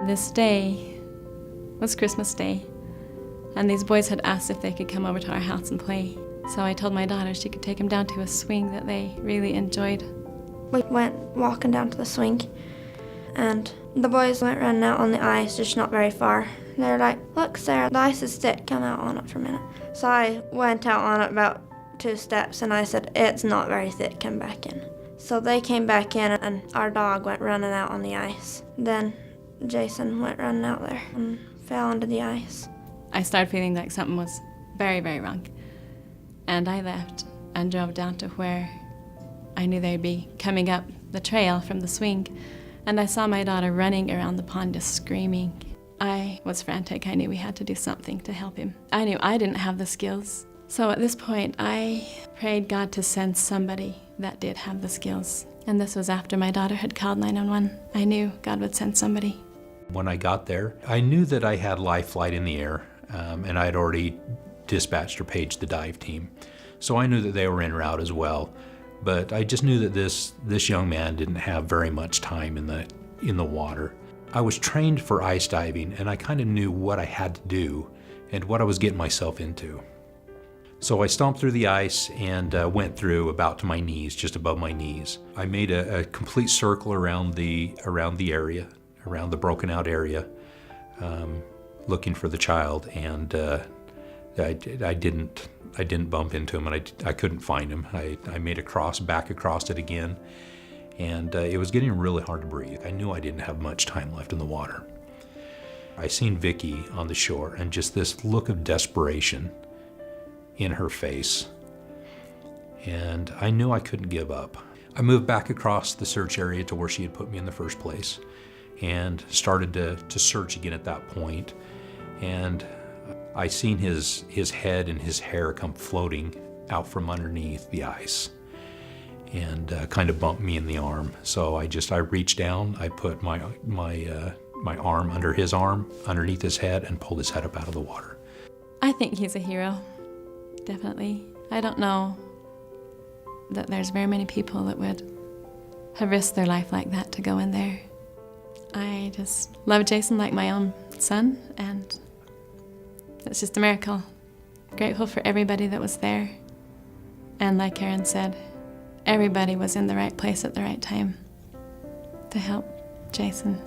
This day was Christmas Day, and these boys had asked if they could come over to our house and play. So I told my daughter she could take them down to a swing that they really enjoyed. We went walking down to the swing, and the boys went running out on the ice, just not very far. They're like, "Look, Sarah, the ice is thick, come out on it for a minute." So I went out on it about 2 steps, and I said, "It's not very thick, come back in." So they came back in, and our dog went running out on the ice. Then Jason went running out there and fell into the ice. I started feeling like something was very, very wrong. And I left and drove down to where I knew they'd be coming up the trail from the swing. And I saw my daughter running around the pond just screaming. I was frantic. I knew we had to do something to help him. I knew I didn't have the skills. So at this point, I prayed God to send somebody that did have the skills. And this was after my daughter had called 911. I knew God would send somebody. When I got there, I knew that I had life flight in the air, and I had already dispatched or paged the dive team. So I knew that they were en route as well. But I just knew that this young man didn't have very much time in the water. I was trained for ice diving, and I kind of knew what I had to do and what I was getting myself into. So I stomped through the ice and went through about to my knees, just above my knees. I made a complete circle around the area, around the broken out area, looking for the child, and I didn't bump into him, and I couldn't find him. I made a cross, back across it again, and it was getting really hard to breathe. I knew I didn't have much time left in the water. I seen Vicky on the shore, and just this look of desperation in her face, and I knew I couldn't give up. I moved back across the search area to where she had put me in the first place, and started to search again at that point. And I seen his head and his hair come floating out from underneath the ice, and kind of bumped me in the arm. So I reached down, I put my arm under his arm, underneath his head, and pulled his head up out of the water. I think he's a hero, definitely. I don't know that there's very many people that would have risked their life like that to go in there. I just love Jason like my own son, and it's just a miracle. Grateful for everybody that was there. And like Karen said, everybody was in the right place at the right time to help Jason.